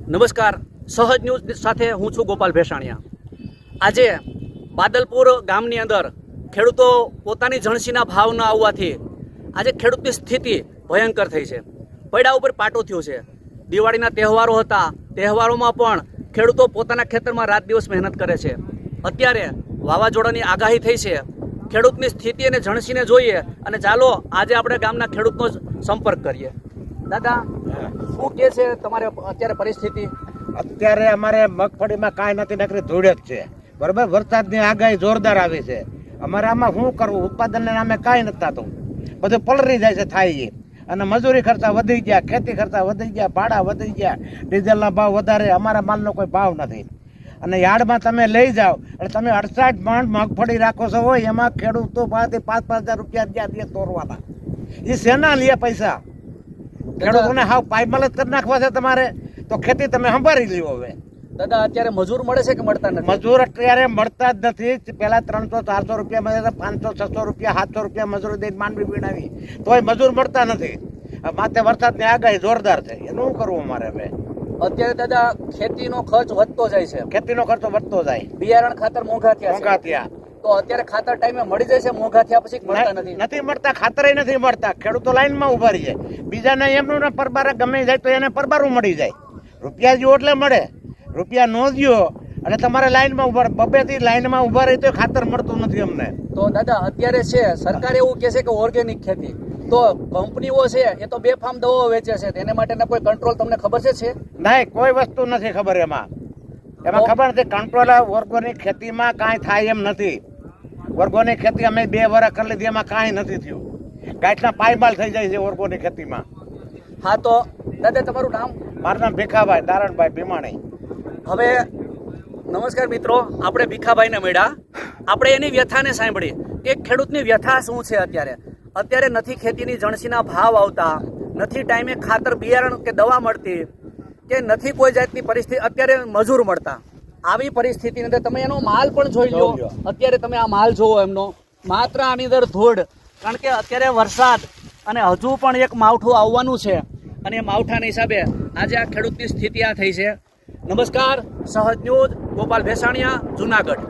નમસ્કાર, સહજ ન્યૂઝ સાથે હું છું ગોપાલ ભેસાણિયા। આજે બાદલપુર ગામની અંદર ખેડૂતો પોતાની જણસીના ભાવ ન આવવાથી આજે ખેડૂતની સ્થિતિ ભયંકર થઈ છે। પૈડા ઉપર પાટું થયું છે। દિવાળીના તહેવારો હતા, તહેવારોમાં પણ ખેડૂતો પોતાના ખેતરમાં રાત દિવસ મહેનત કરે છે। અત્યારે વાવાઝોડાની આગાહી થઈ છે। ખેડૂતની સ્થિતિ અને જણસીને જોઈએ અને ચાલો આજે આપણે ગામના ખેડૂતનો સંપર્ક કરીએ। દાદા, શું કહે છે તમારે અત્યારે પરિસ્થિતિ? અત્યારે અમારે મગફળીમાં કાંઈ નથી, નકરી ધૂળ જ છે, બરાબર। વરસાદની આગાહી જોરદાર આવી છે। અમારે આમાં શું કરવું? ઉત્પાદનના નામે કાંઈ નથી થતું, બધું પલરી જાય છે થાય અને મજૂરી ખર્ચા વધી ગયા, ખેતી ખર્ચા વધી ગયા, ભાડા વધી ગયા, ડીઝલના ભાવ વધારે, અમારા માલનો કોઈ ભાવ નથી। અને યાર્ડમાં તમે લઈ જાઓ એટલે તમે 68 મણ મગફળી રાખો છો હોય, એમાં ખેડૂતો પાસેથી 5,000 રૂપિયા જ્યાં દે તોરવાના, એ શેના લે પૈસા? ખેડૂતોને હાવ પાયમાલ જ કરી નાખવા છે તમારે, તો ખેતી તમે સંભાળી લ્યો। હવે દાદા, અત્યારે મજૂર મળે છે કે મળતા નથી? મજૂર અત્યારે મળતા જ નથી। પેલા 300-400 રૂપિયા મળે, 500-600 રૂપિયા, 700 રૂપિયા મજૂરી દઈને માંડવી વીણાવી, તોય મજૂર મળતા નથી। માથે વરસાદની આગાહી જોરદાર છે, એનું શું કરવું અમારે? હવે અત્યારે દાદા ખેતીનો ખર્ચ વધતો જાય છે, ખેતીનો ખર્ચો વધતો જાય, બિયારણ ખાતર મોંઘા થયા, તો અત્યારે ખાતર ટાઈમે મળી જાય છે, મોંઘા થયા પછી મળતા નથી મળતા, ખાતર નથી મળતા। ખેડૂતો લાઈનમાં ઉભા રહી જાય, બીજાને એમનું પરબાર ગમે જાય તો એને પરબારું મળી જાય, રૂપિયા જો એટલે મળે, રૂપિયા નો દો અને તમારે લાઈનમાં ઉભા, બબેથી લાઈનમાં ઉભા રહી તો ખાતર મળતું નથી અમને। તો દાદા, અત્યારે છે સરકાર એવું કહે છે કે ઓર્ગેનિક ખેતી, તો કંપનીઓ છે એ તો બેફામ દવાઓ વેચે છે, તેને માટેના કોઈ કંટ્રોલ તમને ખબર છે? નહીં, કોઈ વસ્તુ નથી ખબર એમાં ખબર નથી કંટ્રોલ। ઓર્ગેનિક ખેતીમાં કાંઈ થાય એમ નથી। ઓર્ગેનિક ખેતી અમે 2 વર્ષ કરી લીધી, એમાં કાંઈ નથી થયું। ગાંઠના પાયમાલ થઈ જાય છે ઓર્ગેનિક ખેતીમાં। હા, તો દાદા તમારું નામ? મારું નામ ભીખાભાઈ દારણભાઈ ભીમાણી। હવે નમસ્કાર મિત્રો, આપણે ભીખાભાઈને મળ્યા, આપણે એની વ્યથાને સાંભળી કે ખેડૂતની વ્યથા શું છે। અત્યારે નથી ખેતીની જણસીના ભાવ આવતા, નથી ટાઈમે ખાતર બિયારણ કે દવા મળતી, કે નથી કોઈ જાતની પરિસ્થિતિ અત્યારે મજૂર મળતા। આવી પરિસ્થિતિની અંદર તમે એનો માલ પણ જોઈ લો। અત્યારે તમે આ માલ જોવો એમનો, માત્ર આની અંદર ધૂળ, કારણ કે અત્યારે વરસાદ અને હજુ પણ એક માવઠું આવવાનું છે, અને એ માવઠાના હિસાબે આજે આ ખેડૂતની સ્થિતિ આ થઈ છે। નમસ્કાર, સહજ ન્યૂઝ, ગોપાલ ભેસાણિયા, જુનાગઢ।